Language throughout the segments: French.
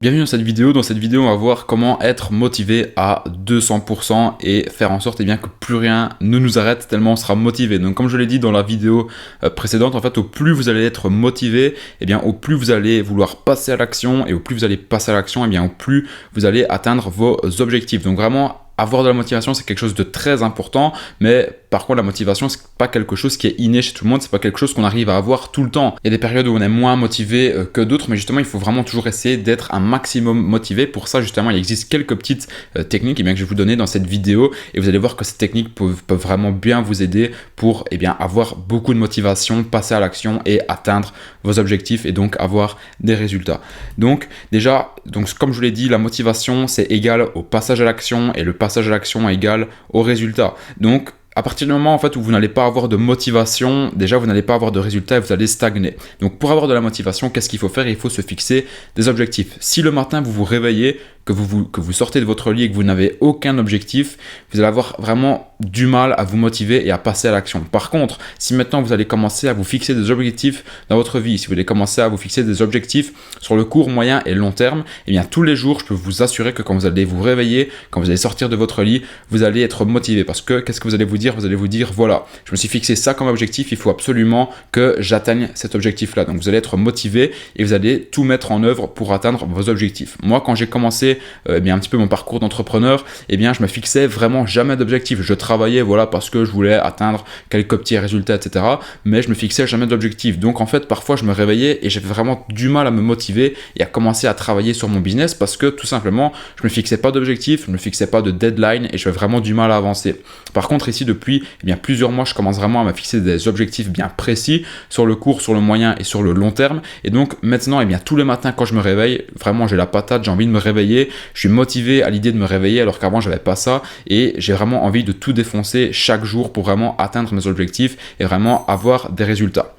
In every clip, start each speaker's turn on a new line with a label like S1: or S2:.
S1: Bienvenue dans cette vidéo. Dans cette vidéo, on va voir comment être motivé à 200% et faire en sorte que plus rien ne nous arrête tellement on sera motivé. Donc comme je l'ai dit dans la vidéo précédente, en fait, au plus vous allez être motivé, au plus vous allez vouloir passer à l'action, et au plus vous allez passer à l'action, au plus vous allez atteindre vos objectifs. Donc vraiment, avoir de la motivation, c'est quelque chose de très important, mais par contre, la motivation, c'est pas quelque chose qui est inné chez tout le monde, c'est pas quelque chose qu'on arrive à avoir tout le temps. Il y a des périodes où on est moins motivé que d'autres, mais justement, il faut vraiment toujours essayer d'être un maximum motivé. Pour ça, justement, il existe quelques petites techniques que je vais vous donner dans cette vidéo, et vous allez voir que ces techniques peuvent vraiment bien vous aider pour avoir beaucoup de motivation, passer à l'action et atteindre vos objectifs et donc avoir des résultats. Donc déjà, comme je vous l'ai dit, la motivation, c'est égal au passage à l'action, et le passage à l'action est égal au résultat. Donc à partir du moment où vous n'allez pas avoir de motivation, déjà vous n'allez pas avoir de résultats et vous allez stagner. Donc pour avoir de la motivation, qu'est-ce qu'il faut faire? Il faut se fixer des objectifs. Si le matin vous vous réveillez, que vous sortez de votre lit et que vous n'avez aucun objectif, vous allez avoir vraiment du mal à vous motiver et à passer à l'action. Par contre, si maintenant vous allez commencer à vous fixer des objectifs dans votre vie, si vous allez commencer à vous fixer des objectifs sur le court, moyen et long terme, tous les jours, je peux vous assurer que quand vous allez vous réveiller, quand vous allez sortir de votre lit, vous allez être motivé. Parce que qu'est-ce que vous allez vous dire? Vous allez vous dire, voilà, je me suis fixé ça comme objectif, il faut absolument que j'atteigne cet objectif-là. Donc vous allez être motivé et vous allez tout mettre en œuvre pour atteindre vos objectifs. Moi, quand j'ai commencé un petit peu mon parcours d'entrepreneur, je me fixais vraiment jamais d'objectif. Je travaillais parce que je voulais atteindre quelques petits résultats, etc. Mais je me fixais jamais d'objectif. Donc en fait, parfois je me réveillais et j'avais vraiment du mal à me motiver et à commencer à travailler sur mon business parce que tout simplement, je me fixais pas d'objectif, je me fixais pas de deadline et j'avais vraiment du mal à avancer. Par contre, ici, depuis plusieurs mois, je commence vraiment à me fixer des objectifs bien précis sur le court, sur le moyen et sur le long terme. Et donc maintenant, tous les matins quand je me réveille, vraiment j'ai la patate, j'ai envie de me réveiller. Je suis motivé à l'idée de me réveiller alors qu'avant j'avais pas ça, et j'ai vraiment envie de tout défoncer chaque jour pour vraiment atteindre mes objectifs et vraiment avoir des résultats.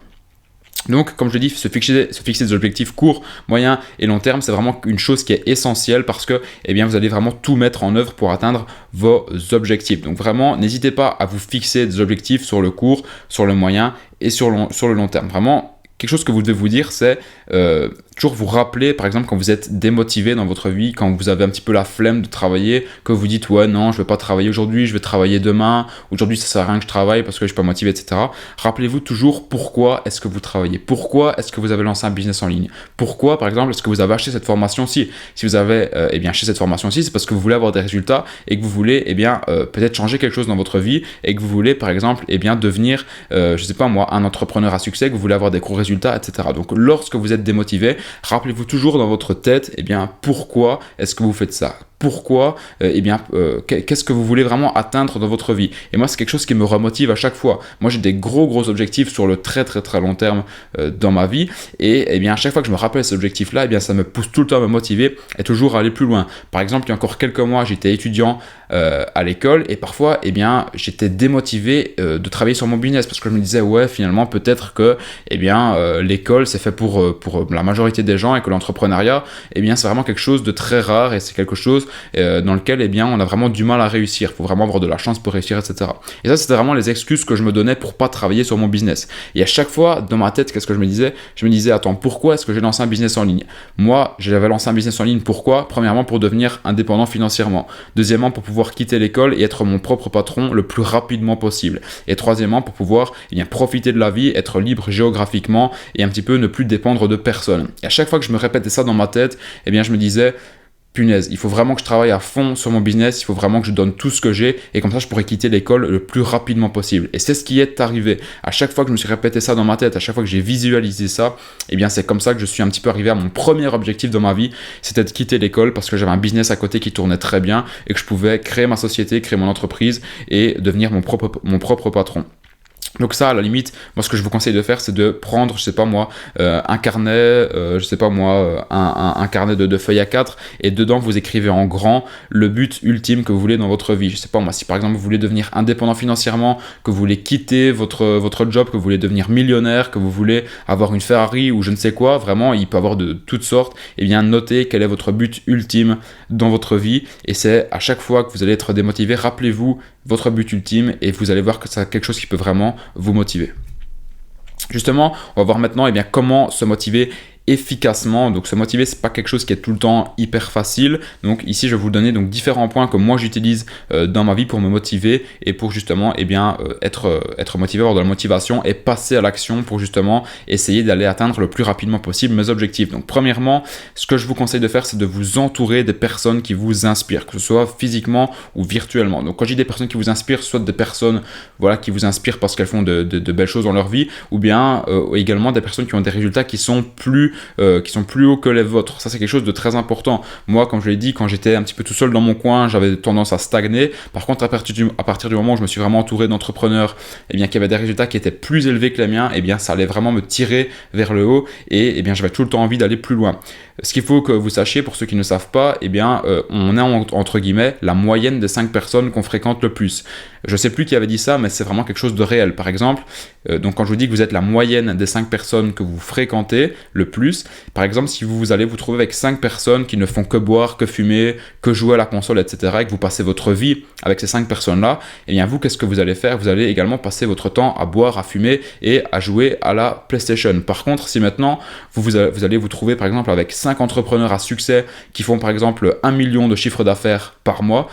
S1: Donc, comme je dis, se fixer des objectifs courts, moyens et long terme, c'est vraiment une chose qui est essentielle parce que vous allez vraiment tout mettre en œuvre pour atteindre vos objectifs. Donc vraiment, n'hésitez pas à vous fixer des objectifs sur le court, sur le moyen et sur le long terme. Vraiment, quelque chose que vous devez vous dire, c'est toujours vous rappeler, par exemple, quand vous êtes démotivé dans votre vie, quand vous avez un petit peu la flemme de travailler, que vous dites « ouais, non, je ne vais pas travailler aujourd'hui, je vais travailler demain, aujourd'hui ça ne sert à rien que je travaille parce que je ne suis pas motivé, etc. » Rappelez-vous toujours pourquoi est-ce que vous travaillez, pourquoi est-ce que vous avez lancé un business en ligne, pourquoi, par exemple, est-ce que vous avez acheté cette formation-ci. Si vous avez acheté cette formation-ci, c'est parce que vous voulez avoir des résultats et que vous voulez peut-être changer quelque chose dans votre vie et que vous voulez, par exemple, devenir, je ne sais pas moi, un entrepreneur à succès, que vous voulez avoir des gros résultats, etc. Donc, lorsque vous êtes démotivé, rappelez-vous toujours dans votre tête, pourquoi est-ce que vous faites ça? Pourquoi, qu'est-ce que vous voulez vraiment atteindre dans votre vie? Et moi, c'est quelque chose qui me remotive à chaque fois. Moi, j'ai des gros objectifs sur le très long terme dans ma vie, et à chaque fois que je me rappelle ces objectifs-là, ça me pousse tout le temps à me motiver et toujours à aller plus loin. Par exemple, il y a encore quelques mois, j'étais étudiant à l'école, et parfois, j'étais démotivé de travailler sur mon business parce que je me disais, ouais, finalement, peut-être que, l'école, c'est fait pour la majorité des gens, et que l'entrepreneuriat, c'est vraiment quelque chose de très rare, et c'est quelque chose dans lequel on a vraiment du mal à réussir. Il faut vraiment avoir de la chance pour réussir, etc. Et ça, c'était vraiment les excuses que je me donnais pour pas travailler sur mon business. Et à chaque fois, dans ma tête, qu'est-ce que je me disais? Je me disais, attends, pourquoi est-ce que j'ai lancé un business en ligne? Moi, j'avais lancé un business en ligne, pourquoi? Premièrement, pour devenir indépendant financièrement. Deuxièmement, pour pouvoir quitter l'école et être mon propre patron le plus rapidement possible. Et troisièmement, pour pouvoir profiter de la vie, être libre géographiquement et un petit peu ne plus dépendre de personne. Et à chaque fois que je me répétais ça dans ma tête, je me disais, punaise, il faut vraiment que je travaille à fond sur mon business, il faut vraiment que je donne tout ce que j'ai, et comme ça je pourrais quitter l'école le plus rapidement possible. Et c'est ce qui est arrivé. À chaque fois que je me suis répété ça dans ma tête, à chaque fois que j'ai visualisé ça, c'est comme ça que je suis un petit peu arrivé à mon premier objectif dans ma vie, c'était de quitter l'école parce que j'avais un business à côté qui tournait très bien et que je pouvais créer ma société, créer mon entreprise et devenir mon propre patron. Donc ça, à la limite, moi ce que je vous conseille de faire, c'est de prendre, je sais pas moi, un carnet, un carnet de feuilles A4, et dedans vous écrivez en grand le but ultime que vous voulez dans votre vie. Je sais pas moi, si par exemple vous voulez devenir indépendant financièrement, que vous voulez quitter votre job, que vous voulez devenir millionnaire, que vous voulez avoir une Ferrari ou je ne sais quoi, vraiment il peut y avoir de toutes sortes, notez quel est votre but ultime dans votre vie, et c'est à chaque fois que vous allez être démotivé, rappelez-vous votre but ultime et vous allez voir que c'est quelque chose qui peut vraiment vous motiver. Justement, on va voir maintenant comment se motiver efficacement. Donc se motiver, c'est pas quelque chose qui est tout le temps hyper facile. Donc ici je vais vous donner donc différents points que moi j'utilise dans ma vie pour me motiver et pour justement être motivé, avoir de la motivation et passer à l'action pour justement essayer d'aller atteindre le plus rapidement possible mes objectifs. Donc premièrement, ce que je vous conseille de faire, c'est de vous entourer des personnes qui vous inspirent, que ce soit physiquement ou virtuellement. Donc quand je dis des personnes qui vous inspirent, soit des personnes qui vous inspirent parce qu'elles font de belles choses dans leur vie, ou bien également des personnes qui ont des résultats qui sont plus hauts que les vôtres. Ça, c'est quelque chose de très important. Moi, comme je l'ai dit, quand j'étais un petit peu tout seul dans mon coin, j'avais tendance à stagner. Par contre, à partir du moment où je me suis vraiment entouré d'entrepreneurs qui avaient des résultats qui étaient plus élevés que les miens, ça allait vraiment me tirer vers le haut et j'avais tout le temps envie d'aller plus loin. Ce qu'il faut que vous sachiez, pour ceux qui ne savent pas, on est entre guillemets la moyenne des 5 personnes qu'on fréquente le plus. Je ne sais plus qui avait dit ça, mais c'est vraiment quelque chose de réel. Par exemple, donc quand je vous dis que vous êtes la moyenne des 5 personnes que vous fréquentez le plus, par exemple, si vous allez vous trouver avec 5 personnes qui ne font que boire, que fumer, que jouer à la console, etc., et que vous passez votre vie avec ces 5 personnes-là, vous, qu'est-ce que vous allez faire? Vous allez également passer votre temps à boire, à fumer et à jouer à la PlayStation. Par contre, si maintenant, vous allez vous trouver, par exemple, avec 5 entrepreneurs à succès qui font, par exemple, 1 million de chiffre d'affaires par mois,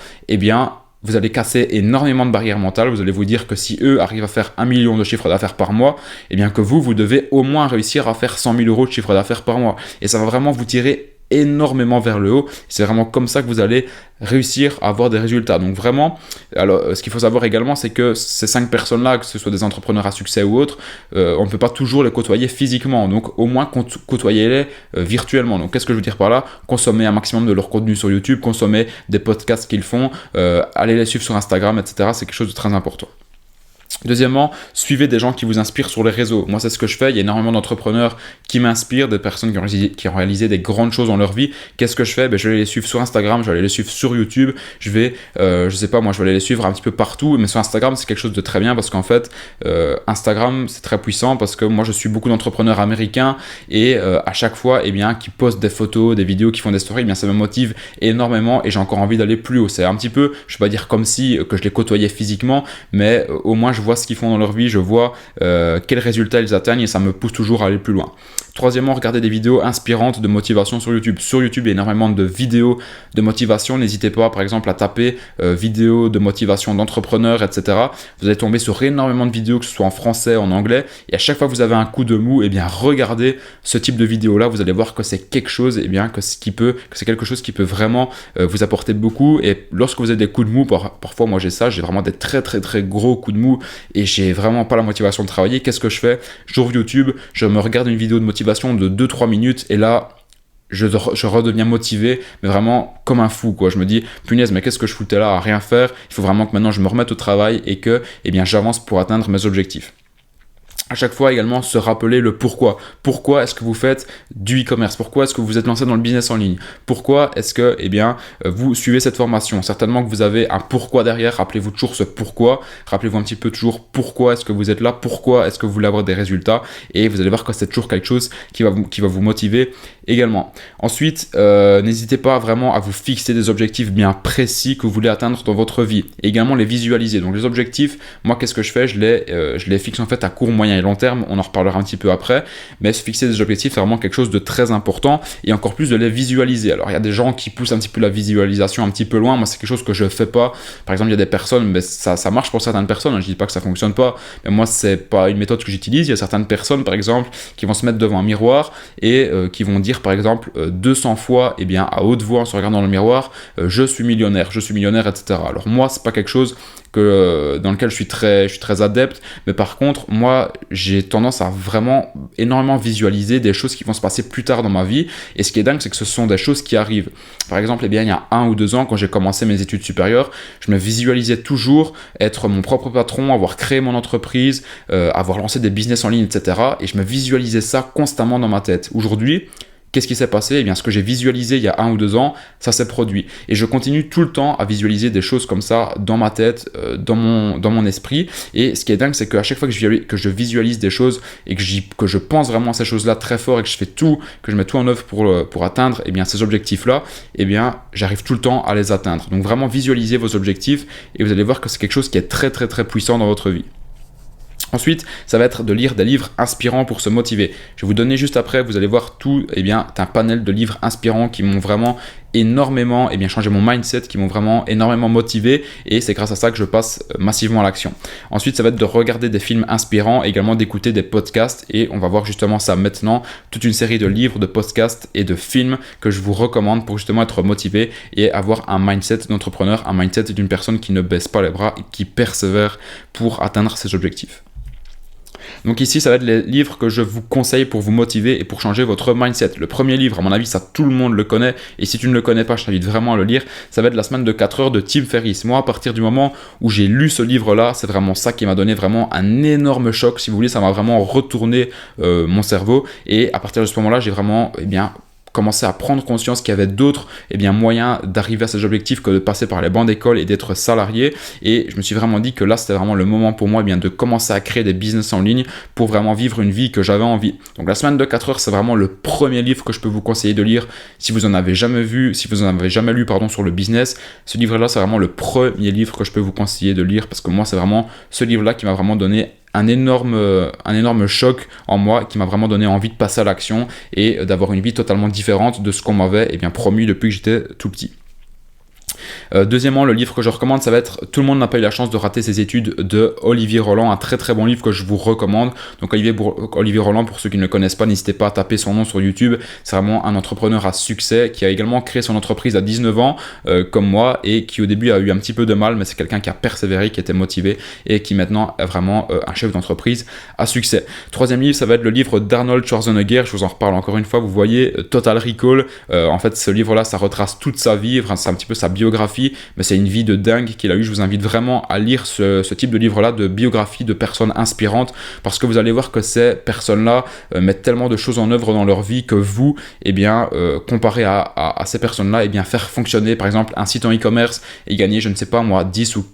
S1: vous allez casser énormément de barrières mentales. Vous allez vous dire que si eux arrivent à faire 1 million de chiffre d'affaires par mois, que vous devez au moins réussir à faire 100 000 euros de chiffre d'affaires par mois. Et ça va vraiment vous tirer énormément vers le haut. C'est vraiment comme ça que vous allez réussir à avoir des résultats. Donc vraiment, ce qu'il faut savoir également, c'est que ces 5 personnes-là, que ce soit des entrepreneurs à succès ou autres, on ne peut pas toujours les côtoyer physiquement. Donc au moins côtoyez-les virtuellement. Donc qu'est-ce que je veux dire par là? Consommez un maximum de leur contenu sur YouTube, consommez des podcasts qu'ils font, allez les suivre sur Instagram, etc. C'est quelque chose de très important. Deuxièmement, suivez des gens qui vous inspirent sur les réseaux. Moi, c'est ce que je fais. Il y a énormément d'entrepreneurs qui m'inspirent, des personnes qui ont réalisé des grandes choses dans leur vie. Qu'est-ce que je fais? Je vais les suivre sur Instagram, je vais les suivre sur YouTube. Je vais aller les suivre un petit peu partout. Mais sur Instagram, c'est quelque chose de très bien parce qu'en fait, Instagram, c'est très puissant parce que moi, je suis beaucoup d'entrepreneurs américains et à chaque fois, qui postent des photos, des vidéos, qui font des stories, ça me motive énormément et j'ai encore envie d'aller plus haut. C'est un petit peu, je ne vais pas dire comme si que je les côtoyais physiquement, mais au moins, je vois ce qu'ils font dans leur vie, je vois quels résultats ils atteignent et ça me pousse toujours à aller plus loin. Troisièmement, regardez des vidéos inspirantes de motivation sur YouTube. Sur YouTube, il y a énormément de vidéos de motivation. N'hésitez pas, par exemple, à taper vidéos de motivation d'entrepreneurs, etc. Vous allez tomber sur énormément de vidéos, que ce soit en français, en anglais. Et à chaque fois que vous avez un coup de mou, regardez ce type de vidéo-là. Vous allez voir que c'est quelque chose, que c'est quelque chose qui peut vraiment vous apporter beaucoup. Et lorsque vous avez des coups de mou, parfois, moi j'ai ça, j'ai vraiment des très très très gros coups de mou et j'ai vraiment pas la motivation de travailler. Qu'est-ce que je fais? J'ouvre YouTube, je me regarde une vidéo de motivation de 2-3 minutes et là je redeviens motivé, mais vraiment comme un fou quoi. Je me dis punaise, mais qu'est-ce que je foutais là à rien faire? Il faut vraiment que maintenant je me remette au travail et que j'avance pour atteindre mes objectifs. À chaque fois également se rappeler le pourquoi. Pourquoi est-ce que vous faites du e-commerce? Pourquoi est-ce que vous êtes lancé dans le business en ligne? Pourquoi est-ce que vous suivez cette formation? Certainement que vous avez un pourquoi derrière. Rappelez-vous toujours ce pourquoi. Rappelez-vous un petit peu toujours pourquoi est-ce que vous êtes là? Pourquoi est-ce que vous voulez avoir des résultats? Et vous allez voir que c'est toujours quelque chose qui va vous motiver également. Ensuite, n'hésitez pas vraiment à vous fixer des objectifs bien précis que vous voulez atteindre dans votre vie. Et également les visualiser. Donc les objectifs, moi qu'est-ce que je fais? Je les fixe en fait à court, moyen et long terme, on en reparlera un petit peu après, mais se fixer des objectifs, c'est vraiment quelque chose de très important et encore plus de les visualiser. Alors il y a des gens qui poussent un petit peu la visualisation un petit peu loin, moi c'est quelque chose que je fais pas. Par exemple, il y a des personnes, mais ça marche pour certaines personnes, je dis pas que ça fonctionne pas, mais moi c'est pas une méthode que j'utilise. Il y a certaines personnes par exemple qui vont se mettre devant un miroir et qui vont dire par exemple 200 fois à haute voix en se regardant dans le miroir, je suis millionnaire, etc. Alors moi c'est pas quelque chose dans lequel je suis très adepte, mais par contre moi j'ai tendance à vraiment énormément visualiser des choses qui vont se passer plus tard dans ma vie, et ce qui est dingue c'est que ce sont des choses qui arrivent. Par exemple, il y a 1 ou 2 ans quand j'ai commencé mes études supérieures, je me visualisais toujours être mon propre patron, avoir créé mon entreprise, avoir lancé des business en ligne, etc. et je me visualisais ça constamment dans ma tête. Aujourd'hui, qu'est-ce qui s'est passé? Ce que j'ai visualisé il y a 1 ou 2 ans, ça s'est produit. Et je continue tout le temps à visualiser des choses comme ça dans ma tête, dans mon esprit. Et ce qui est dingue, c'est qu'à chaque fois que je visualise des choses et que je pense vraiment à ces choses-là très fort et que je fais tout, que je mets tout en œuvre pour atteindre ces objectifs-là, j'arrive tout le temps à les atteindre. Donc vraiment visualisez vos objectifs et vous allez voir que c'est quelque chose qui est très très très puissant dans votre vie. Ensuite, ça va être de lire des livres inspirants pour se motiver. Je vais vous donner juste après, vous allez voir tout, un panel de livres inspirants qui m'ont vraiment énormément changé mon mindset, qui m'ont vraiment énormément motivé, et c'est grâce à ça que je passe massivement à l'action. Ensuite, ça va être de regarder des films inspirants, également d'écouter des podcasts, et on va voir justement ça maintenant, toute une série de livres, de podcasts et de films que je vous recommande pour justement être motivé et avoir un mindset d'entrepreneur, un mindset d'une personne qui ne baisse pas les bras et qui persévère pour atteindre ses objectifs. Donc ici, ça va être les livres que je vous conseille pour vous motiver et pour changer votre mindset. Le premier livre, à mon avis, ça tout le monde le connaît. Et si tu ne le connais pas, je t'invite vraiment à le lire. Ça va être La semaine de 4 heures de Tim Ferriss. Moi, à partir du moment où j'ai lu ce livre-là, c'est vraiment ça qui m'a donné vraiment un énorme choc. Si vous voulez, ça m'a vraiment retourné mon cerveau. Et à partir de ce moment-là, j'ai vraiment, commencer à prendre conscience qu'il y avait d'autres moyens d'arriver à ces objectifs que de passer par les bancs d'école et d'être salarié. Et je me suis vraiment dit que là, c'était vraiment le moment pour moi de commencer à créer des business en ligne pour vraiment vivre une vie que j'avais envie. Donc la semaine de 4 heures, c'est vraiment le premier livre que je peux vous conseiller de lire si vous en avez jamais lu sur le business. Ce livre-là, c'est vraiment le premier livre que je peux vous conseiller de lire parce que moi, c'est vraiment ce livre-là qui m'a vraiment donné un énorme choc en moi, qui m'a vraiment donné envie de passer à l'action et d'avoir une vie totalement différente de ce qu'on m'avait promis depuis que j'étais tout petit. Deuxièmement, le livre que je recommande, ça va être Tout le monde n'a pas eu la chance de rater ses études de Olivier Roland, un très très bon livre que je vous recommande. Donc Olivier Roland, pour ceux qui ne le connaissent pas, n'hésitez pas à taper son nom sur YouTube. C'est vraiment un entrepreneur à succès qui a également créé son entreprise à 19 ans comme moi, et qui au début a eu un petit peu de mal, mais c'est quelqu'un qui a persévéré, qui était motivé et qui maintenant est vraiment un chef d'entreprise à succès. Troisième livre, ça va être le livre d'Arnold Schwarzenegger. Je vous en reparle encore une fois. Vous voyez, Total Recall. En fait, ce livre-là, ça retrace toute sa vie. Enfin, c'est un petit peu sa biographie, mais c'est une vie de dingue qu'il a eu. Je vous invite vraiment à lire ce type de livre-là, de biographie de personnes inspirantes, parce que vous allez voir que ces personnes-là mettent tellement de choses en œuvre dans leur vie que vous, comparé à ces personnes-là, faire fonctionner par exemple un site en e-commerce et gagner, je ne sais pas moi, 10 ou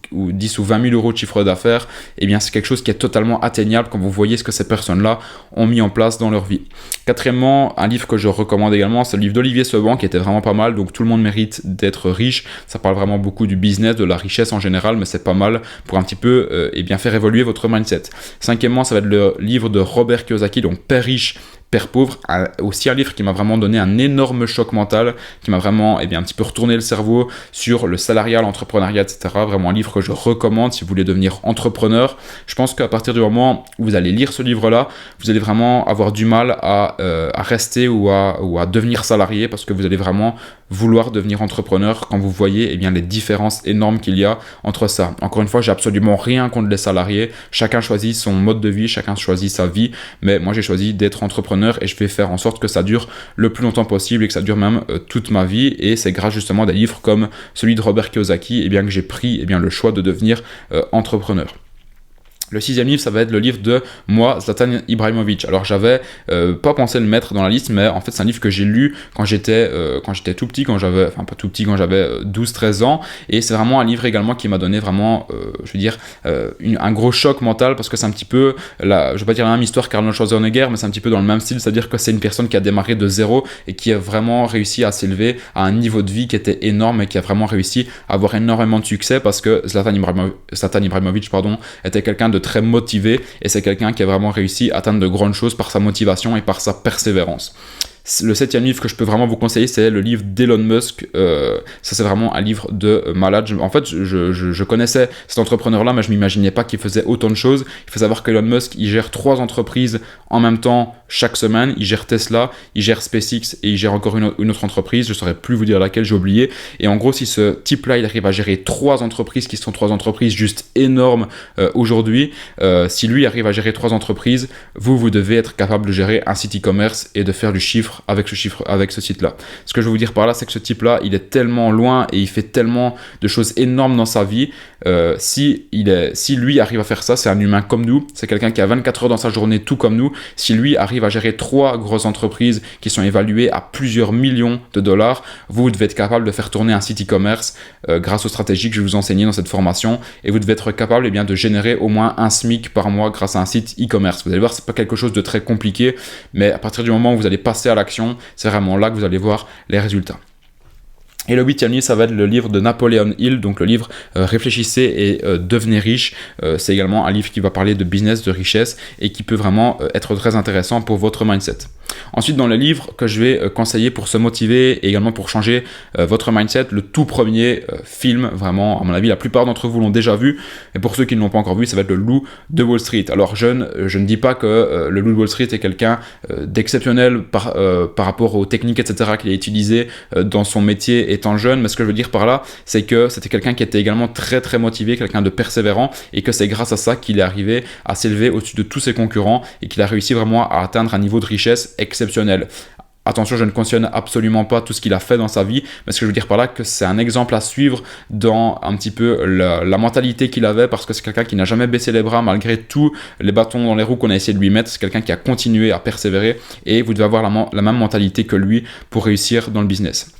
S1: 20 000 euros de chiffre d'affaires, c'est quelque chose qui est totalement atteignable quand vous voyez ce que ces personnes-là ont mis en place dans leur vie. Quatrièmement, un livre que je recommande également, c'est le livre d'Olivier Seban, qui était vraiment pas mal. Donc Tout le monde mérite d'être riche. Ça parle vraiment beaucoup du business, de la richesse en général, mais c'est pas mal pour un petit peu faire évoluer votre mindset. Cinquièmement, ça va être le livre de Robert Kiyosaki, donc Père riche, Père pauvre, aussi un livre qui m'a vraiment donné un énorme choc mental, qui m'a vraiment un petit peu retourné le cerveau sur le salariat, l'entrepreneuriat, etc. Vraiment un livre que je recommande si vous voulez devenir entrepreneur. Je pense qu'à partir du moment où vous allez lire ce livre-là, vous allez vraiment avoir du mal à rester ou à devenir salarié, parce que vous allez vraiment vouloir devenir entrepreneur quand vous voyez les différences énormes qu'il y a entre ça. Encore une fois, j'ai absolument rien contre les salariés. Chacun choisit son mode de vie, chacun choisit sa vie, mais moi j'ai choisi d'être entrepreneur et je vais faire en sorte que ça dure le plus longtemps possible et que ça dure même toute ma vie. Et c'est grâce justement à des livres comme celui de Robert Kiyosaki que j'ai pris le choix de devenir entrepreneur. Le sixième livre, ça va être le livre de moi, Zlatan Ibrahimovic. Alors j'avais pas pensé le mettre dans la liste, mais en fait c'est un livre que j'ai lu quand j'étais tout petit, quand j'avais 12-13 ans, et c'est vraiment un livre également qui m'a donné vraiment, un gros choc mental, parce que c'est un petit peu, je vais pas dire la même histoire qu'Arnold Schwarzenegger, mais c'est un petit peu dans le même style, c'est-à-dire que c'est une personne qui a démarré de zéro et qui a vraiment réussi à s'élever à un niveau de vie qui était énorme et qui a vraiment réussi à avoir énormément de succès, parce que Zlatan Ibrahimovic était quelqu'un de très motivé, et c'est quelqu'un qui a vraiment réussi à atteindre de grandes choses par sa motivation et par sa persévérance. Le septième livre que je peux vraiment vous conseiller, c'est le livre d'Elon Musk. Ça, c'est vraiment un livre de malade. En fait, je connaissais cet entrepreneur-là, mais je ne m'imaginais pas qu'il faisait autant de choses. Il faut savoir qu'Elon Musk, il gère 3 entreprises en même temps chaque semaine. Il gère Tesla, il gère SpaceX et il gère encore une autre entreprise. Je ne saurais plus vous dire laquelle, j'ai oublié. Et en gros, si ce type-là, il arrive à gérer 3 entreprises qui sont 3 entreprises juste énormes aujourd'hui, si lui arrive à gérer 3 entreprises, vous devez être capable de gérer un site e-commerce et de faire du chiffre avec ce site-là. Ce que je veux vous dire par là, c'est que ce type-là, il est tellement loin et il fait tellement de choses énormes dans sa vie. Si lui arrive à faire ça, c'est un humain comme nous, c'est quelqu'un qui a 24 heures dans sa journée, tout comme nous. Si lui arrive à gérer 3 grosses entreprises qui sont évaluées à plusieurs millions de dollars, vous devez être capable de faire tourner un site e-commerce grâce aux stratégies que je vais vous enseigner dans cette formation, et vous devez être capable de générer au moins un SMIC par mois grâce à un site e-commerce. Vous allez voir, c'est pas quelque chose de très compliqué, mais à partir du moment où vous allez passer à l'action, c'est vraiment là que vous allez voir les résultats. Et le 8e livre, ça va être le livre de Napoleon Hill, donc le livre Réfléchissez et devenez riche. C'est également un livre qui va parler de business, de richesse et qui peut vraiment être très intéressant pour votre mindset. Ensuite, dans les livres que je vais conseiller pour se motiver et également pour changer votre mindset, le tout premier film, vraiment, à mon avis, la plupart d'entre vous l'ont déjà vu. Et pour ceux qui ne l'ont pas encore vu, ça va être Le Loup de Wall Street. Alors, je ne dis pas que le Loup de Wall Street est quelqu'un d'exceptionnel par rapport aux techniques, etc., qu'il a utilisées dans son métier étant jeune, mais ce que je veux dire par là, c'est que c'était quelqu'un qui était également très très motivé, quelqu'un de persévérant, et que c'est grâce à ça qu'il est arrivé à s'élever au-dessus de tous ses concurrents et qu'il a réussi vraiment à atteindre un niveau de richesse exceptionnel. Attention, je ne cautionne absolument pas tout ce qu'il a fait dans sa vie, mais ce que je veux dire par là, que c'est un exemple à suivre dans un petit peu la mentalité qu'il avait, parce que c'est quelqu'un qui n'a jamais baissé les bras malgré tous les bâtons dans les roues qu'on a essayé de lui mettre. C'est quelqu'un qui a continué à persévérer, et vous devez avoir la même mentalité que lui pour réussir dans le business.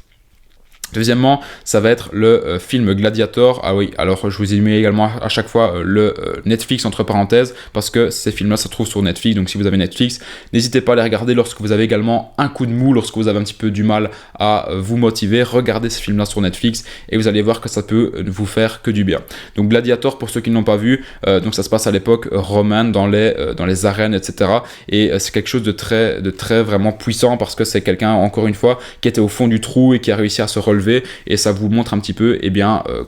S1: Deuxièmement, ça va être le film Gladiator. Ah oui, alors je vous ai mis également à chaque fois le Netflix entre parenthèses, parce que ces films-là se trouvent sur Netflix. Donc si vous avez Netflix, n'hésitez pas à les regarder lorsque vous avez également un coup de mou, lorsque vous avez un petit peu du mal à vous motiver. Regardez ces films-là sur Netflix et vous allez voir que ça peut vous faire que du bien. Donc Gladiator, pour ceux qui ne l'ont pas vu, donc ça se passe à l'époque romaine dans les arènes, etc. Et c'est quelque chose de très vraiment puissant, parce que c'est quelqu'un, encore une fois, qui était au fond du trou et qui a réussi à se relever. Et ça vous montre un petit peu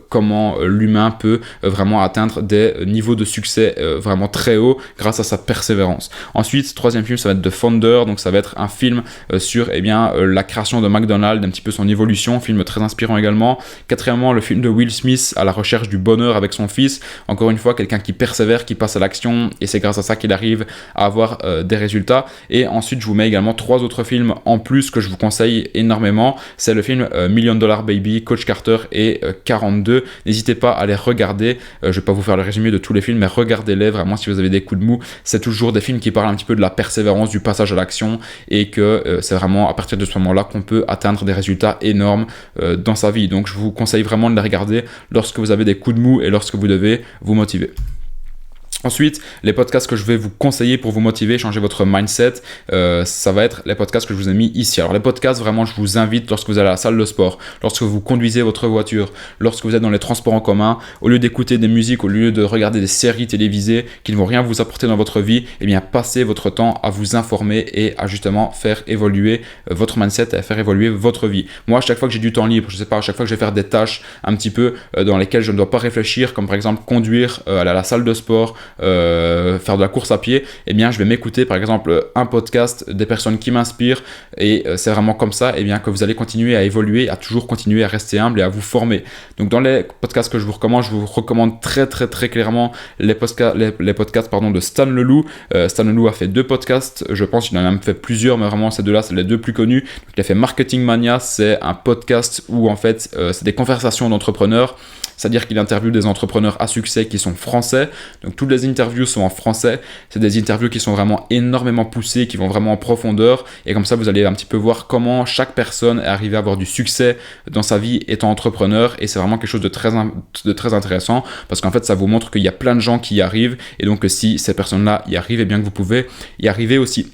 S1: comment l'humain peut vraiment atteindre des niveaux de succès vraiment très hauts grâce à sa persévérance. Ensuite, troisième film, ça va être The Founder, donc ça va être un film sur la création de McDonald's, un petit peu son évolution, film très inspirant également. Quatrièmement, le film de Will Smith, à la recherche du bonheur avec son fils, encore une fois quelqu'un qui persévère, qui passe à l'action, et c'est grâce à ça qu'il arrive à avoir des résultats. Et ensuite, je vous mets également 3 autres films en plus que je vous conseille énormément. C'est le film Million Dollar Baby, Coach Carter et 42. N'hésitez pas à les regarder. Je vais pas vous faire le résumé de tous les films, mais regardez-les vraiment si vous avez des coups de mou. C'est toujours des films qui parlent un petit peu de la persévérance, du passage à l'action, et que c'est vraiment à partir de ce moment-là qu'on peut atteindre des résultats énormes dans sa vie. Donc je vous conseille vraiment de les regarder lorsque vous avez des coups de mou et lorsque vous devez vous motiver. Ensuite, les podcasts que je vais vous conseiller pour vous motiver, changer votre mindset, ça va être les podcasts que je vous ai mis ici. Alors les podcasts, vraiment, je vous invite lorsque vous allez à la salle de sport, lorsque vous conduisez votre voiture, lorsque vous êtes dans les transports en commun, au lieu d'écouter des musiques, au lieu de regarder des séries télévisées qui ne vont rien vous apporter dans votre vie, eh bien passez votre temps à vous informer et à justement faire évoluer votre mindset et à faire évoluer votre vie. Moi, à chaque fois que j'ai du temps libre, je sais pas, à chaque fois que je vais faire des tâches un petit peu dans lesquelles je ne dois pas réfléchir, comme par exemple conduire, aller à la salle de sport, faire de la course à pied, eh bien je vais m'écouter par exemple un podcast des personnes qui m'inspirent, et c'est vraiment comme ça que vous allez continuer à évoluer, à toujours continuer à rester humble et à vous former. Donc dans les podcasts que je vous recommande très très très clairement les podcasts de Stan Leloup. Stan Leloup a fait 2 podcasts, je pense qu'il en a même fait plusieurs, mais vraiment ces 2-là c'est les 2 plus connus. Donc, il a fait Marketing Mania, c'est un podcast où en fait c'est des conversations d'entrepreneurs. C'est-à-dire qu'il interviewe des entrepreneurs à succès qui sont français. Donc toutes les interviews sont en français. C'est des interviews qui sont vraiment énormément poussées, qui vont vraiment en profondeur. Et comme ça, vous allez un petit peu voir comment chaque personne est arrivée à avoir du succès dans sa vie étant entrepreneur. Et c'est vraiment quelque chose de très intéressant, parce qu'en fait, ça vous montre qu'il y a plein de gens qui y arrivent. Et donc si ces personnes-là y arrivent, et bien que vous pouvez y arriver aussi.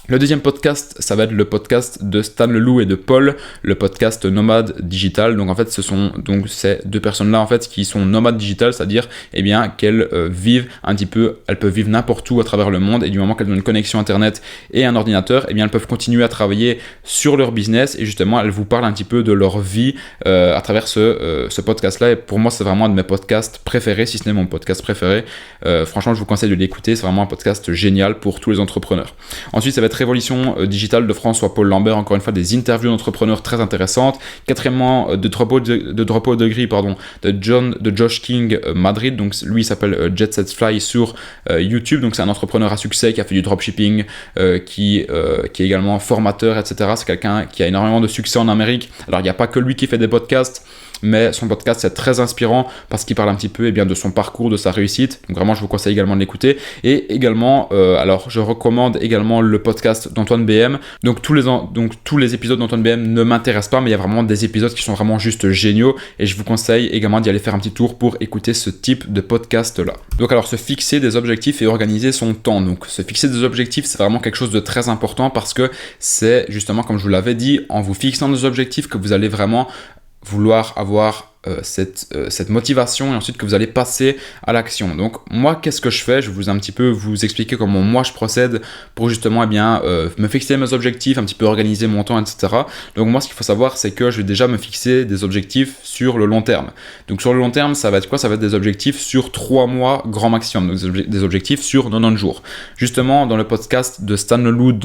S1: Le deuxième podcast, ça va être le podcast de Stan Leloup et de Paul, le podcast Nomade Digital. Donc en fait, ce sont donc ces 2 personnes-là en fait qui sont nomades digital, c'est-à-dire qu'elles vivent un petit peu, elles peuvent vivre n'importe où à travers le monde, et du moment qu'elles ont une connexion internet et un ordinateur, elles peuvent continuer à travailler sur leur business, et justement elles vous parlent un petit peu de leur vie à travers ce podcast-là. Et pour moi, c'est vraiment un de mes podcasts préférés, si ce n'est mon podcast préféré. Franchement, je vous conseille de l'écouter, c'est vraiment un podcast génial pour tous les entrepreneurs. Ensuite, ça va être Révolution digitale de François-Paul Lambert, encore une fois des interviews d'entrepreneurs très intéressantes. Quatrièmement, de Drop Out the Grid, de Josh King Madrid, donc lui il s'appelle Jet Set Fly sur YouTube, donc c'est un entrepreneur à succès qui a fait du dropshipping, qui est également formateur, etc. C'est quelqu'un qui a énormément de succès en Amérique. Alors il n'y a pas que lui qui fait des podcasts, mais son podcast c'est très inspirant parce qu'il parle un petit peu de son parcours, de sa réussite. Donc vraiment, je vous conseille également de l'écouter. Et également, alors je recommande également le podcast d'Antoine BM. Donc tous les épisodes d'Antoine BM ne m'intéressent pas, mais il y a vraiment des épisodes qui sont vraiment juste géniaux. Et je vous conseille également d'y aller faire un petit tour pour écouter ce type de podcast-là. Donc alors, se fixer des objectifs et organiser son temps. Donc se fixer des objectifs, c'est vraiment quelque chose de très important parce que c'est justement, comme je vous l'avais dit, en vous fixant des objectifs que vous allez vraiment vouloir avoir cette motivation et ensuite que vous allez passer à l'action. Donc moi, qu'est-ce que je fais? Je vais un petit peu vous expliquer comment moi je procède pour justement me fixer mes objectifs, un petit peu organiser mon temps, etc. Donc moi, ce qu'il faut savoir, c'est que je vais déjà me fixer des objectifs sur le long terme. Donc sur le long terme, ça va être quoi? Ça va être des objectifs sur 3 mois grand maximum, donc des objectifs sur 90 jours. Justement, dans le podcast de Stan Leloup,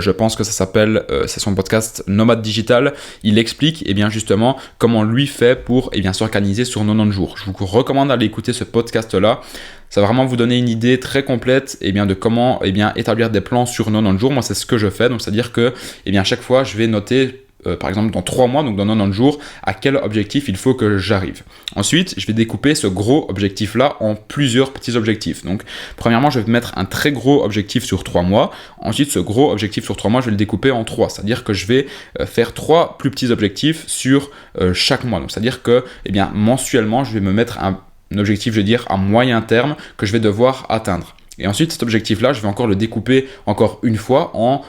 S1: je pense que ça s'appelle, c'est son podcast Nomade Digital, il explique justement comment lui fait pour s'organiser sur 90 jours. Je vous recommande d'aller écouter ce podcast-là. Ça va vraiment vous donner une idée très complète de comment établir des plans sur 90 jours. Moi, c'est ce que je fais. Donc, c'est-à-dire que chaque fois, je vais noter par exemple dans 3 mois, donc dans 90 jours, à quel objectif il faut que j'arrive. Ensuite, je vais découper ce gros objectif-là en plusieurs petits objectifs. Donc, premièrement, je vais mettre un très gros objectif sur 3 mois. Ensuite, ce gros objectif sur 3 mois, je vais le découper en 3. C'est-à-dire que je vais faire 3 plus petits objectifs sur chaque mois. Donc, c'est-à-dire que mensuellement, je vais me mettre un objectif, à moyen terme que je vais devoir atteindre. Et ensuite, cet objectif-là, je vais encore le découper encore une fois en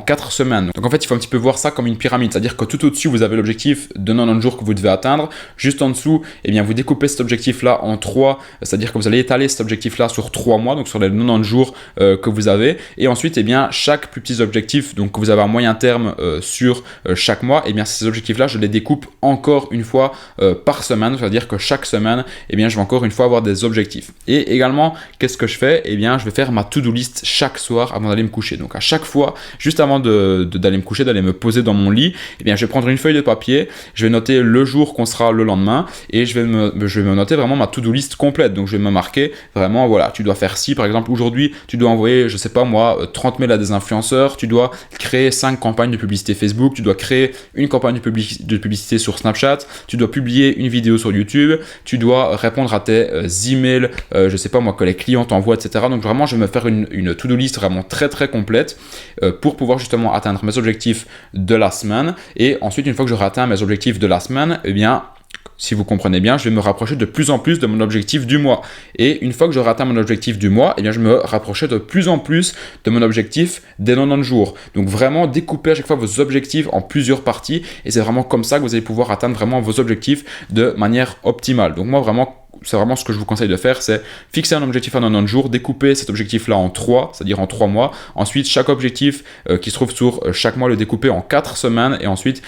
S1: 4 semaines. Donc en fait, il faut un petit peu voir ça comme une pyramide. C'est-à-dire que tout au-dessus, vous avez l'objectif de 90 jours que vous devez atteindre. Juste en dessous, vous découpez cet objectif-là en 3. C'est-à-dire que vous allez étaler cet objectif-là sur 3 mois, donc sur les 90 jours que vous avez. Et ensuite, chaque plus petit objectif donc, que vous avez à moyen terme sur chaque mois, ces objectifs-là, je les découpe encore une fois par semaine. C'est-à-dire que chaque semaine, je vais encore une fois avoir des objectifs. Et également, qu'est-ce que je fais? Je vais faire ma to-do list chaque soir avant d'aller me coucher. Donc à chaque fois, juste avant d'aller me coucher, d'aller me poser dans mon lit, je vais prendre une feuille de papier, je vais noter le jour qu'on sera le lendemain et je vais me noter vraiment ma to-do list complète. Donc je vais me marquer vraiment, voilà, tu dois faire ci, par exemple, aujourd'hui, tu dois envoyer, 30 mails à des influenceurs, tu dois créer 5 campagnes de publicité Facebook, tu dois créer une campagne de publicité sur Snapchat, tu dois publier une vidéo sur YouTube, tu dois répondre à tes emails, que les clients t'envoient, etc. Donc vraiment, je vais me faire une to-do list vraiment très très complète pour pouvoir justement atteindre mes objectifs de la semaine. Et ensuite, une fois que j'aurai atteint mes objectifs de la semaine, si vous comprenez bien, je vais me rapprocher de plus en plus de mon objectif du mois. Et une fois que j'aurai atteint mon objectif du mois, je me rapprocherai de plus en plus de mon objectif des 90 jours. Donc vraiment, découpez à chaque fois vos objectifs en plusieurs parties. Et c'est vraiment comme ça que vous allez pouvoir atteindre vraiment vos objectifs de manière optimale. Donc moi, c'est vraiment ce que je vous conseille de faire, c'est fixer un objectif à 90 jours, découper cet objectif-là en 3, c'est-à-dire en 3 mois. Ensuite, chaque objectif qui se trouve sur chaque mois, le découper en 4 semaines. Et ensuite,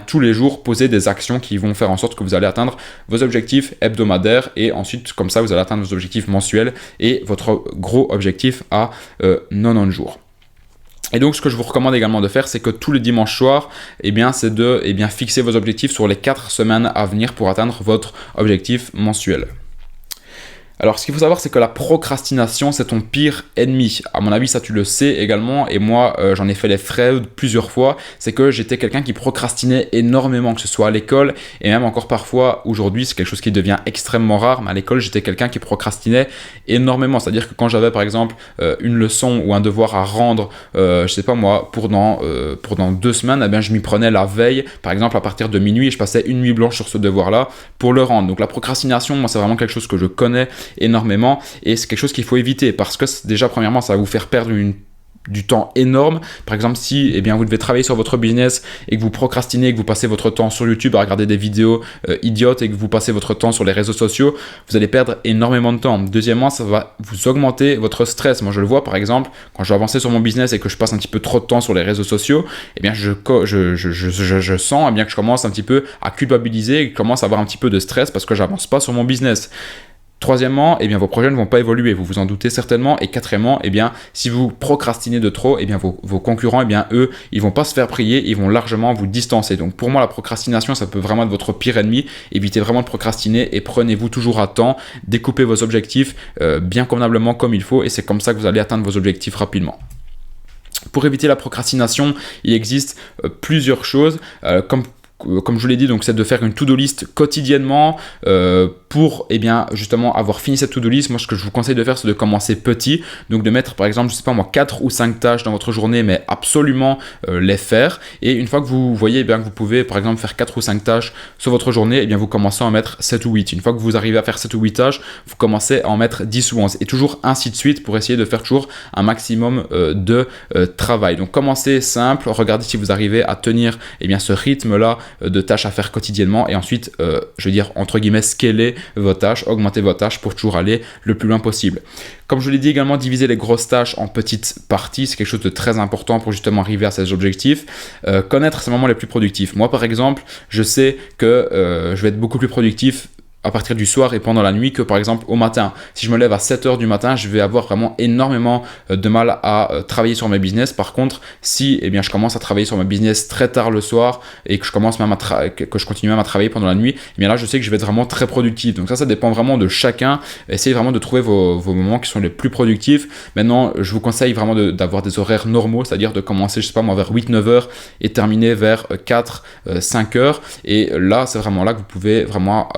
S1: tous les jours, poser des actions qui vont faire en sorte que vous allez atteindre vos objectifs hebdomadaires. Et ensuite, comme ça, vous allez atteindre vos objectifs mensuels et votre gros objectif à 90 jours. Et donc, ce que je vous recommande également de faire, c'est que tous les dimanches soirs, c'est de fixer vos objectifs sur les 4 semaines à venir pour atteindre votre objectif mensuel. Alors, ce qu'il faut savoir, c'est que la procrastination, c'est ton pire ennemi. À mon avis, ça, tu le sais également. Et moi, j'en ai fait les frais plusieurs fois. C'est que j'étais quelqu'un qui procrastinait énormément, que ce soit à l'école et même encore parfois aujourd'hui. C'est quelque chose qui devient extrêmement rare. Mais à l'école, j'étais quelqu'un qui procrastinait énormément. C'est-à-dire que quand j'avais, par exemple, une leçon ou un devoir à rendre, pour dans 2 semaines, je m'y prenais la veille, par exemple, à partir de minuit. Et je passais une nuit blanche sur ce devoir-là pour le rendre. Donc, la procrastination, moi, c'est vraiment quelque chose que je connais énormément et c'est quelque chose qu'il faut éviter parce que déjà premièrement ça va vous faire perdre du temps énorme. Par exemple, si vous devez travailler sur votre business et que vous procrastinez, que vous passez votre temps sur YouTube à regarder des vidéos idiotes et que vous passez votre temps sur les réseaux sociaux, vous allez perdre énormément de temps. Deuxièmement, ça va vous augmenter votre stress. Moi, je le vois par exemple, quand je vais avancer sur mon business et que je passe un petit peu trop de temps sur les réseaux sociaux, je sens que je commence un petit peu à culpabiliser et que je commence à avoir un petit peu de stress parce que j'avance pas sur mon business. Troisièmement, vos projets ne vont pas évoluer, vous vous en doutez certainement. Et quatrièmement, si vous procrastinez de trop, vos concurrents, eux, ils vont pas se faire prier, ils vont largement vous distancer. Donc pour moi, la procrastination, ça peut vraiment être votre pire ennemi. Évitez vraiment de procrastiner et prenez-vous toujours à temps. Découpez vos objectifs bien convenablement comme il faut et c'est comme ça que vous allez atteindre vos objectifs rapidement. Pour éviter la procrastination, il existe plusieurs choses, comme comme je vous l'ai dit, donc c'est de faire une to-do list quotidiennement pour justement avoir fini cette to-do list. Moi, ce que je vous conseille de faire, c'est de commencer petit, donc de mettre par exemple, je sais pas moi, 4 ou 5 tâches dans votre journée, mais absolument les faire. Et une fois que vous voyez que vous pouvez par exemple faire 4 ou 5 tâches sur votre journée, vous commencez à en mettre 7 ou 8. Une fois que vous arrivez à faire 7 ou 8 tâches, vous commencez à en mettre 10 ou 11 et toujours ainsi de suite pour essayer de faire toujours un maximum de travail. Donc commencez simple, regardez si vous arrivez à tenir ce rythme là de tâches à faire quotidiennement, et ensuite je veux dire entre guillemets scaler vos tâches, augmenter vos tâches pour toujours aller le plus loin possible. Comme je l'ai dit également, diviser les grosses tâches en petites parties, c'est quelque chose de très important pour justement arriver à ces objectifs. Connaître ces moments les plus productifs. Moi par exemple, je sais que je vais être beaucoup plus productif à partir du soir et pendant la nuit que par exemple au matin. Si je me lève à 7h du matin, je vais avoir vraiment énormément de mal à travailler sur mes business. Par contre, si je commence à travailler sur mes business très tard le soir et que je commence même que je continue même à travailler pendant la nuit, là je sais que je vais être vraiment très productif. Donc ça dépend vraiment de chacun. Essayez vraiment de trouver vos moments qui sont les plus productifs. Maintenant, je vous conseille vraiment d'avoir des horaires normaux, c'est-à-dire de commencer, je sais pas moi, vers 8-9h et terminer vers 4-5h. Et là, c'est vraiment là que vous pouvez vraiment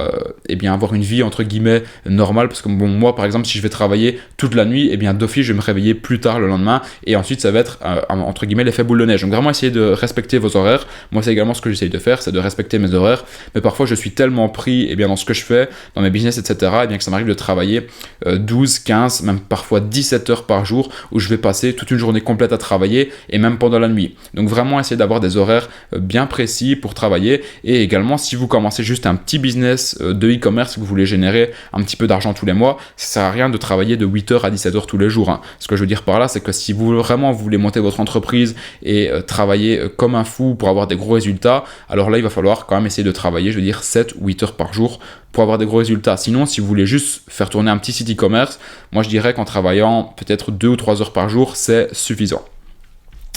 S1: avoir une vie entre guillemets normale, parce que moi par exemple, si je vais travailler toute la nuit, d'office je vais me réveiller plus tard le lendemain, et ensuite ça va être entre guillemets l'effet boule de neige. Donc vraiment essayez de respecter vos horaires. Moi c'est également ce que j'essaye de faire, c'est de respecter mes horaires, mais parfois je suis tellement pris dans ce que je fais, dans mes business, etc., que ça m'arrive de travailler 12, 15, même parfois 17 heures par jour, où je vais passer toute une journée complète à travailler, et même pendant la nuit. Donc vraiment essayez d'avoir des horaires bien précis pour travailler. Et également, si vous commencez juste un petit business de e-commerce, que vous voulez générer un petit peu d'argent tous les mois, ça sert à rien de travailler de 8h à 17h tous les jours. Ce que je veux dire par là, c'est que si vous voulez monter votre entreprise et travailler comme un fou pour avoir des gros résultats, alors là il va falloir quand même essayer de travailler, je veux dire 7 ou 8 heures par jour pour avoir des gros résultats. Sinon, si vous voulez juste faire tourner un petit site e-commerce, moi je dirais qu'en travaillant peut-être 2 ou 3 heures par jour, c'est suffisant.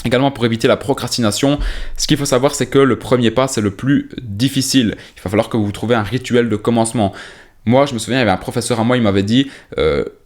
S1: Également, pour éviter la procrastination, ce qu'il faut savoir, c'est que le premier pas, c'est le plus difficile. Il va falloir que vous trouviez un rituel de commencement. Moi, je me souviens, il y avait un professeur à moi, il m'avait dit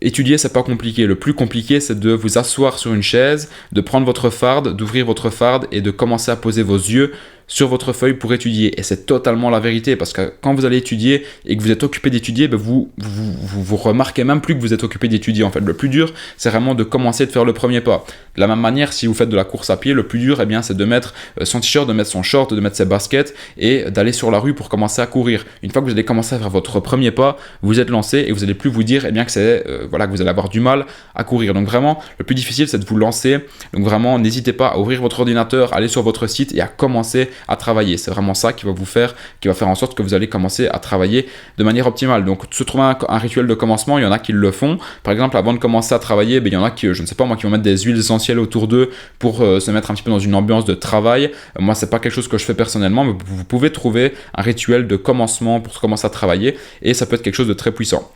S1: étudier, c'est pas compliqué. Le plus compliqué, c'est de vous asseoir sur une chaise, de prendre votre farde, d'ouvrir votre farde et de commencer à poser vos yeux sur votre feuille pour étudier. Et c'est totalement la vérité, parce que quand vous allez étudier et que vous êtes occupé d'étudier, vous remarquez même plus que vous êtes occupé d'étudier. En fait, le plus dur, c'est vraiment de commencer, de faire le premier pas. De la même manière, si vous faites de la course à pied, le plus dur, c'est de mettre son t-shirt, de mettre son short, de mettre ses baskets et d'aller sur la rue pour commencer à courir. Une fois que vous allez commencer à faire votre premier pas, vous êtes lancé et vous n'allez plus vous dire que c'est que vous allez avoir du mal à courir. Donc vraiment, le plus difficile, c'est de vous lancer. Donc vraiment, n'hésitez pas à ouvrir votre ordinateur, aller sur votre site et à commencer à travailler. C'est vraiment ça qui va faire en sorte que vous allez commencer à travailler de manière optimale. Donc se trouver un rituel de commencement, il y en a qui le font. Par exemple, avant de commencer à travailler, il y en a qui, je ne sais pas moi, qui vont mettre des huiles essentielles autour d'eux pour se mettre un petit peu dans une ambiance de travail. Moi, c'est pas quelque chose que je fais personnellement, mais vous pouvez trouver un rituel de commencement pour commencer à travailler, et ça peut être quelque chose de très puissant.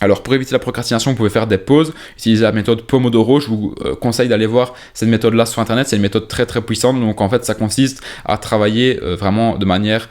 S1: Alors pour éviter la procrastination, vous pouvez faire des pauses, utiliser la méthode Pomodoro. Je vous conseille d'aller voir cette méthode-là sur internet, c'est une méthode très très puissante. Donc en fait ça consiste à travailler vraiment de manière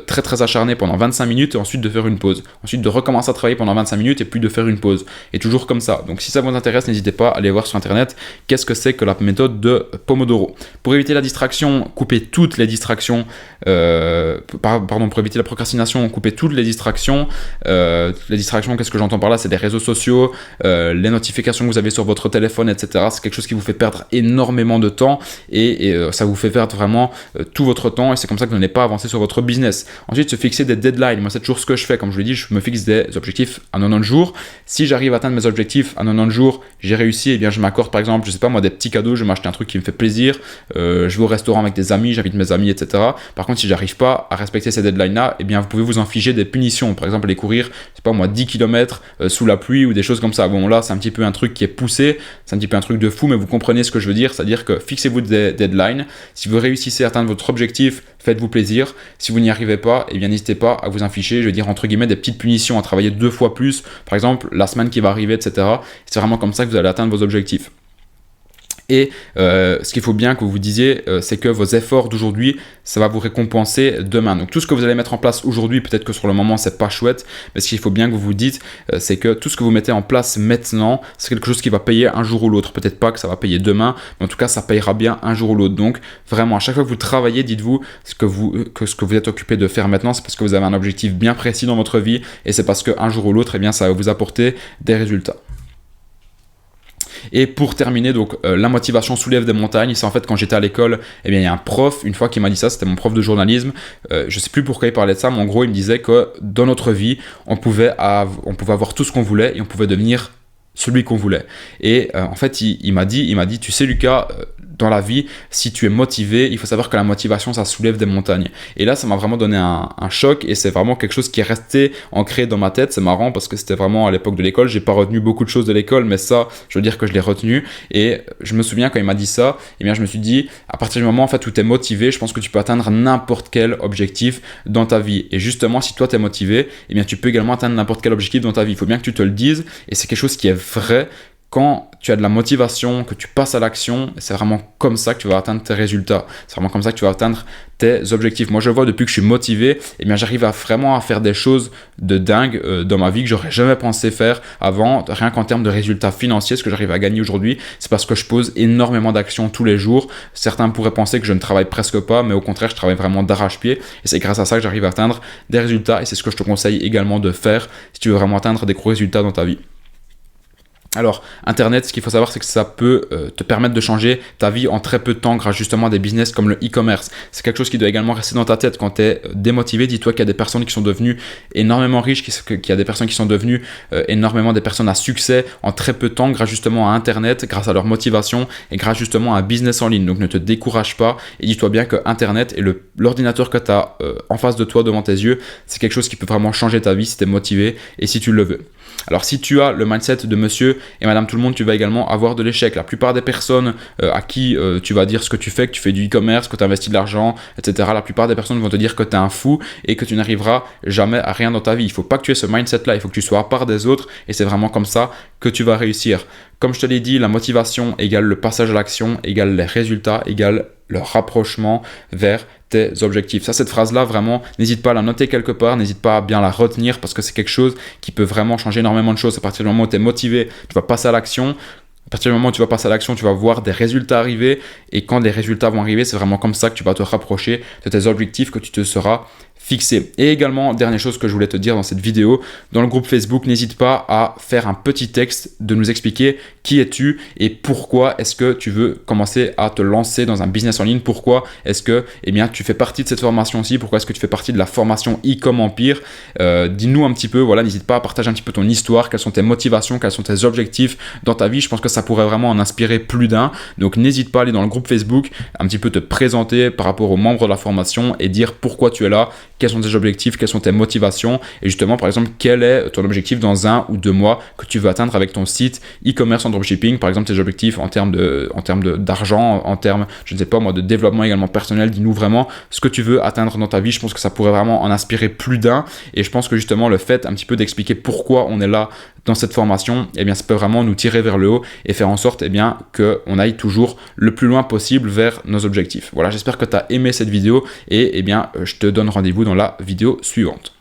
S1: très très acharnée pendant 25 minutes et ensuite de faire une pause. Ensuite de recommencer à travailler pendant 25 minutes et puis de faire une pause. Et toujours comme ça. Donc si ça vous intéresse, n'hésitez pas à aller voir sur internet qu'est-ce que c'est que la méthode de Pomodoro. Pour éviter la distraction, coupez toutes les distractions. Pour éviter la procrastination, coupez toutes les distractions. Les distractions, qu'est-ce que j'entends par là, c'est les réseaux sociaux, les notifications que vous avez sur votre téléphone, etc. C'est quelque chose qui vous fait perdre énormément de temps et ça vous fait perdre vraiment tout votre temps, et c'est comme ça que vous n'allez pas avancer sur votre business. Ensuite, se fixer des deadlines. Moi, c'est toujours ce que je fais. Comme je vous l'ai dit, je me fixe des objectifs à 90 jours. Si j'arrive à atteindre mes objectifs à 90 jours, j'ai réussi, et bien je m'accorde par exemple, je sais pas moi, des petits cadeaux, je vais m'acheter un truc qui me fait plaisir, je vais au restaurant avec des amis, j'invite mes amis, etc. Par contre, si j'arrive pas à respecter ces deadlines-là, et bien vous pouvez vous infliger des punitions. Par exemple, aller courir, je sais pas moi, 10 km sous la pluie ou des choses comme ça. Bon, là, c'est un petit peu un truc qui est poussé, c'est un petit peu un truc de fou, mais vous comprenez ce que je veux dire, c'est-à-dire que fixez-vous des deadlines. Si vous réussissez à atteindre votre objectif, faites-vous plaisir. Si vous n'y arrivez pas, eh bien n'hésitez pas à vous infliger, je veux dire entre guillemets, des petites punitions, à travailler 2 fois plus, par exemple la semaine qui va arriver, etc. C'est vraiment comme ça que vous allez atteindre vos objectifs. Et ce qu'il faut bien que vous vous disiez, c'est que vos efforts d'aujourd'hui, ça va vous récompenser demain. Donc tout ce que vous allez mettre en place aujourd'hui, peut-être que sur le moment, c'est pas chouette, mais ce qu'il faut bien que vous vous dites, c'est que tout ce que vous mettez en place maintenant, c'est quelque chose qui va payer un jour ou l'autre. Peut-être pas que ça va payer demain, mais en tout cas, ça payera bien un jour ou l'autre. Donc vraiment, à chaque fois que vous travaillez, dites-vous que ce que vous êtes occupé de faire maintenant, c'est parce que vous avez un objectif bien précis dans votre vie, et c'est parce qu'un jour ou l'autre, eh bien, ça va vous apporter des résultats. Et pour terminer, donc la motivation soulève des montagnes. C'est en fait quand j'étais à l'école, eh bien il y a un prof, une fois qui m'a dit ça, c'était mon prof de journalisme. Je sais plus pourquoi il parlait de ça, mais en gros il me disait que dans notre vie, on pouvait avoir tout ce qu'on voulait et on pouvait devenir celui qu'on voulait. Et en fait il m'a dit, tu sais Lucas, dans la vie, si tu es motivé, il faut savoir que la motivation, ça soulève des montagnes. Et là, ça m'a vraiment donné un choc et c'est vraiment quelque chose qui est resté ancré dans ma tête. C'est marrant parce que c'était vraiment à l'époque de l'école. J'ai pas retenu beaucoup de choses de l'école, mais ça, je veux dire que je l'ai retenu. Et je me souviens quand il m'a dit ça, eh bien, je me suis dit, à partir du moment en fait, où tu es motivé, je pense que tu peux atteindre n'importe quel objectif dans ta vie. Et justement, si toi, tu es motivé, eh bien, tu peux également atteindre n'importe quel objectif dans ta vie. Il faut bien que tu te le dises et c'est quelque chose qui est vrai. Quand tu as de la motivation, que tu passes à l'action, c'est vraiment comme ça que tu vas atteindre tes résultats. C'est vraiment comme ça que tu vas atteindre tes objectifs. Moi, je vois depuis que je suis motivé, eh bien, j'arrive vraiment à faire des choses de dingue dans ma vie que j'aurais jamais pensé faire avant. Rien qu'en termes de résultats financiers, ce que j'arrive à gagner aujourd'hui, c'est parce que je pose énormément d'actions tous les jours. Certains pourraient penser que je ne travaille presque pas, mais au contraire, je travaille vraiment d'arrache-pied. Et c'est grâce à ça que j'arrive à atteindre des résultats. Et c'est ce que je te conseille également de faire si tu veux vraiment atteindre des gros résultats dans ta vie. Alors, Internet, ce qu'il faut savoir, c'est que ça peut te permettre de changer ta vie en très peu de temps grâce justement à des business comme le e-commerce. C'est quelque chose qui doit également rester dans ta tête quand tu es démotivé. Dis-toi qu'il y a des personnes qui sont devenues énormément riches, qu'il y a des personnes qui sont devenues énormément des personnes à succès en très peu de temps grâce justement à Internet, grâce à leur motivation et grâce justement à un business en ligne. Donc, ne te décourage pas et dis-toi bien que Internet et l'ordinateur que tu as en face de toi, devant tes yeux, c'est quelque chose qui peut vraiment changer ta vie si tu es motivé et si tu le veux. Alors, si tu as le mindset de monsieur et madame tout le monde, tu vas également avoir de l'échec. La plupart des personnes à qui tu vas dire ce que tu fais du e-commerce, que tu investis de l'argent, etc. La plupart des personnes vont te dire que tu es un fou et que tu n'arriveras jamais à rien dans ta vie. Il ne faut pas que tu aies ce mindset-là, il faut que tu sois à part des autres et c'est vraiment comme ça que tu vas réussir. Comme je te l'ai dit, la motivation égale le passage à l'action, égale les résultats, égale le rapprochement vers tes objectifs. Ça, cette phrase-là, vraiment, n'hésite pas à la noter quelque part, n'hésite pas à bien la retenir parce que c'est quelque chose qui peut vraiment changer énormément de choses. À partir du moment où tu es motivé, tu vas passer à l'action. À partir du moment où tu vas passer à l'action, tu vas voir des résultats arriver et quand les résultats vont arriver, c'est vraiment comme ça que tu vas te rapprocher de tes objectifs que tu te seras fixé. Et également, dernière chose que je voulais te dire dans cette vidéo, dans le groupe Facebook, n'hésite pas à faire un petit texte de nous expliquer qui es-tu et pourquoi est-ce que tu veux commencer à te lancer dans un business en ligne, pourquoi est-ce que tu fais partie de cette formation-ci, pourquoi est-ce que tu fais partie de la formation e-com Empire. Dis-nous un petit peu, voilà, n'hésite pas à partager un petit peu ton histoire, quelles sont tes motivations, quels sont tes objectifs dans ta vie. Je pense que ça pourrait vraiment en inspirer plus d'un. Donc n'hésite pas à aller dans le groupe Facebook, un petit peu te présenter par rapport aux membres de la formation et dire pourquoi tu es là, quels sont tes objectifs, quelles sont tes motivations et justement par exemple quel est ton objectif dans 1 ou 2 mois que tu veux atteindre avec ton site e-commerce en dropshipping, par exemple tes objectifs en termes d'argent, en termes, je ne sais pas moi, de développement également personnel. Dis-nous vraiment ce que tu veux atteindre dans ta vie. Je pense que ça pourrait vraiment en inspirer plus d'un et je pense que justement le fait un petit peu d'expliquer pourquoi on est là dans cette formation, ça peut vraiment nous tirer vers le haut et faire en sorte qu'on aille toujours le plus loin possible vers nos objectifs. Voilà, j'espère que tu as aimé cette vidéo et je te donne rendez-vous dans la vidéo suivante.